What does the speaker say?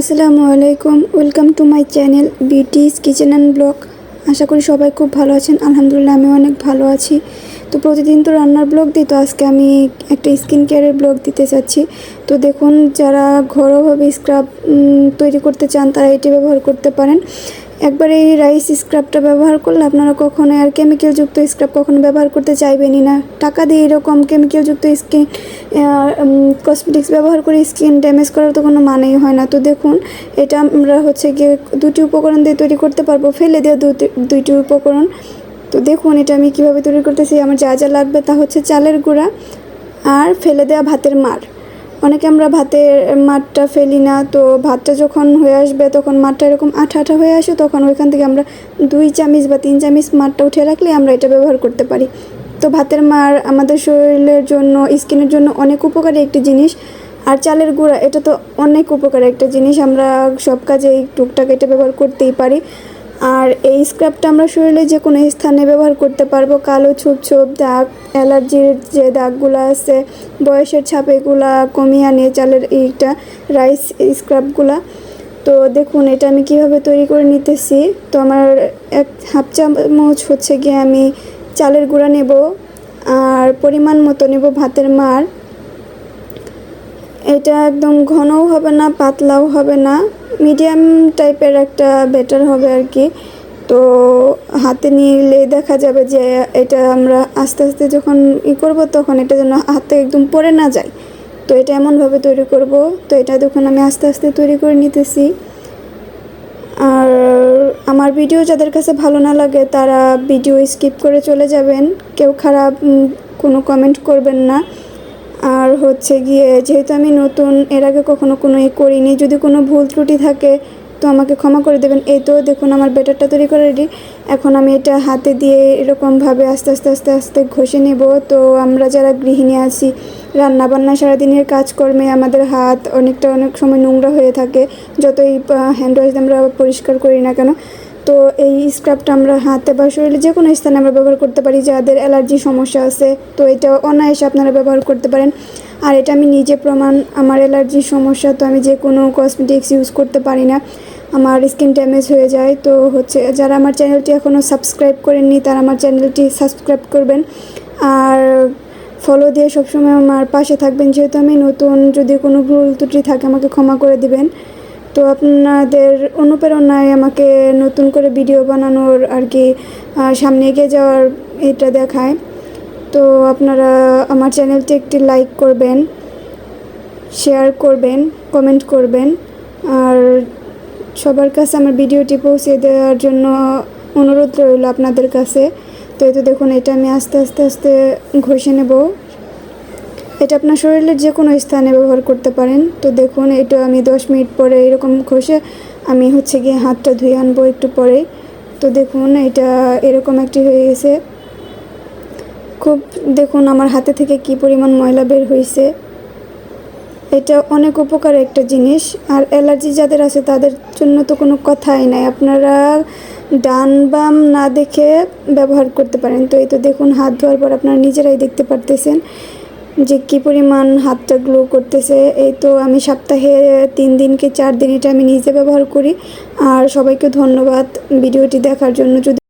আসসালামু আলাইকুম, welcome to my channel Beauty's Kitchen and Blog. আশা করি সবাই খুব ভালো আছেন। আলহামদুলিল্লাহ আমিও অনেক ভালো আছি। তো প্রতিদিন তো রান্নার ব্লগ দিই, তো আজকে আমি একটা স্কিন কেয়ারের ব্লগ দিতে চাচ্ছি। তো দেখুন, যারা ঘরোয়াভাবে স্ক্রাব তৈরি করতে চান তারা এটি ব্যবহার করতে পারেন। একবার এই রাইস স্ক্রাবটা ব্যবহার করলে আপনারা কখনো আর কেমিক্যালযুক্ত স্ক্রাব কখনো ব্যবহার করতে চাইবেনই না। টাকা দিয়ে এরকম কেমিক্যালযুক্ত স্কিন কসমেটিক্স ব্যবহার করে স্কিন ড্যামেজ করার তো কোনো মানেই হয় না। তো দেখুন, এটা আমরা হচ্ছে গিয়ে দুটি উপকরণ দিয়ে তৈরি করতে পারবো, ফেলে দেওয়া দুইটি উপকরণ। তো দেখুন, এটা আমি কীভাবে তৈরি করতেছি। আমার যা যা লাগবে তা হচ্ছে চালের গুঁড়া আর ফেলে দেওয়া ভাতের মাড়। অনেকে আমরা ভাতের মাঠটা ফেলি না, তো ভাতটা যখন হয়ে আসবে তখন মাঠটা এরকম আঠা আঠা হয়ে আসে, তখন ওইখান থেকে আমরা 2 চামচ বা 3 চামচ মাঠটা উঠে রাখলে আমরা এটা ব্যবহার করতে পারি। তো ভাতের মাড় আমাদের শরীরের জন্য, স্কিনের জন্য অনেক উপকারী একটি জিনিস। আর চালের গুঁড়া এটা তো অনেক উপকারী একটা জিনিস, আমরা সব কাজে টুকটাক এটা ব্যবহার করতেই পারি। আর এই স্ক্রাবটা আমরা শরীরে যে কোনো স্থানে ব্যবহার করতে পারবো। কালো ছোপ ছোপ দাগ, অ্যালার্জির যে দাগগুলো আছে, বয়সের ছাপ, এগুলা কমিয়ে আনে চালের এইটা রাইস স্ক্রাবগুলা। তো দেখুন, এটা আমি কিভাবে তৈরি করে নিতেছি। তো আমার 1/2 চামচ হচ্ছে গিয়ে আমি চালের গুঁড়া নেব, আর পরিমাণ মতো নেব ভাতের মাড়। এটা একদম ঘনও হবে না, পাতলাও হবে না, মিডিয়াম টাইপের একটা ব্যাটার হবে আর কি। তো হাতে নিলে দেখা যাবে যে এটা আমরা আস্তে আস্তে যখন করব তখন এটা যেন হাতে একদম পড়ে না যায়। তো এটা এমনভাবে তৈরি করব। তো এটা দেখুন আমি আস্তে আস্তে তৈরি করে নিতেছি। আর আমার ভিডিও যাদের কাছে ভালো না লাগে তারা ভিডিও স্কিপ করে চলে যাবেন, কেউ খারাপ কোনো কমেন্ট করবেন না। আর হচ্ছে গিয়ে, যেহেতু আমি নতুন, এর আগে কখনো কোনো করিনি, যদি কোনো ভুল ত্রুটি থাকে তো আমাকে ক্ষমা করে দেবেন। এই তো দেখুন, আমার ব্যাটারটা তৈরি করে রেডি। এখন আমি এটা হাতে দিয়ে এরকমভাবে আস্তে আস্তে আস্তে আস্তে ঘষে নেব। তো আমরা যারা গৃহিণী আছি, রান্নাবান্না সারাদিনের কাজকর্মে আমাদের হাত অনেক সময় নোংরা হয়ে থাকে, যতই হ্যান্ড ওয়াশ আমরা পরিষ্কার করি না কেন। তো এই স্ক্রাবটা আমরা হাতে বা শরীরে যে কোনো স্থানে আমরা ব্যবহার করতে পারি। যাদের অ্যালার্জি সমস্যা আছে তো এটা অনায়াসে আপনারা ব্যবহার করতে পারেন। আর এটা আমি নিজে প্রমাণ, আমার অ্যালার্জির সমস্যা, তো আমি যে কোনো কসমেটিক্স ইউজ করতে পারি না, আমার স্কিন ড্যামেজ হয়ে যায়। তো হচ্ছে, যারা আমার চ্যানেলটি এখনও সাবস্ক্রাইব করেননি তারা আমার চ্যানেলটি সাবস্ক্রাইব করবেন আর ফলো দিয়ে সবসময় আমার পাশে থাকবেন। যেহেতু আমি নতুন, যদি কোনো ভুল ত্রুটি থাকে আমাকে ক্ষমা করে দিবেন। তো আপনাদের অনুপ্রেরণায় আমাকে নতুন করে ভিডিও বানানোর আর কি সামনে এগিয়ে যাওয়ার এটা দেখায়। তো আপনারা আমার চ্যানেলটি একটি লাইক করবেন, শেয়ার করবেন, কমেন্ট করবেন, আর সবার কাছে আমার ভিডিওটি পৌঁছে দেওয়ার জন্য অনুরোধ রইল আপনাদের কাছে। তো এই তো দেখুন, এটা আমি আস্তে আস্তে আস্তে ঘষে নেব। এটা আপনার শরীরের যে কোনো স্থানে ব্যবহার করতে পারেন। তো দেখুন, এটা আমি 10 মিনিট পরে এরকম ঘষে আমি হচ্ছে গিয়ে হাতটা ধুয়ে আনবো একটু পরে। তো দেখুন, এটা এরকম একটি হয়ে গেছে। খুব দেখুন আমার হাতে থেকে কি পরিমাণ ময়লা বের হয়েছে। এটা অনেক উপকার একটা জিনিস। আর অ্যালার্জি যাদের আছে তাদের জন্য তো কোনো কথাই নাই, আপনারা ডান বাম না দেখে ব্যবহার করতে পারেন। তো এই তো দেখুন, হাত ধোয়ার পর আপনারা নিজেরাই দেখতে পারতেছেন যে কী পরিমাণ হাতটা গ্লো করতেছে। এই তো আমি সপ্তাহে 3 দিন কি 4 দিন এটা আমি নিজে ব্যবহার করি। আর সবাইকে ধন্যবাদ ভিডিওটি দেখার জন্য। যদি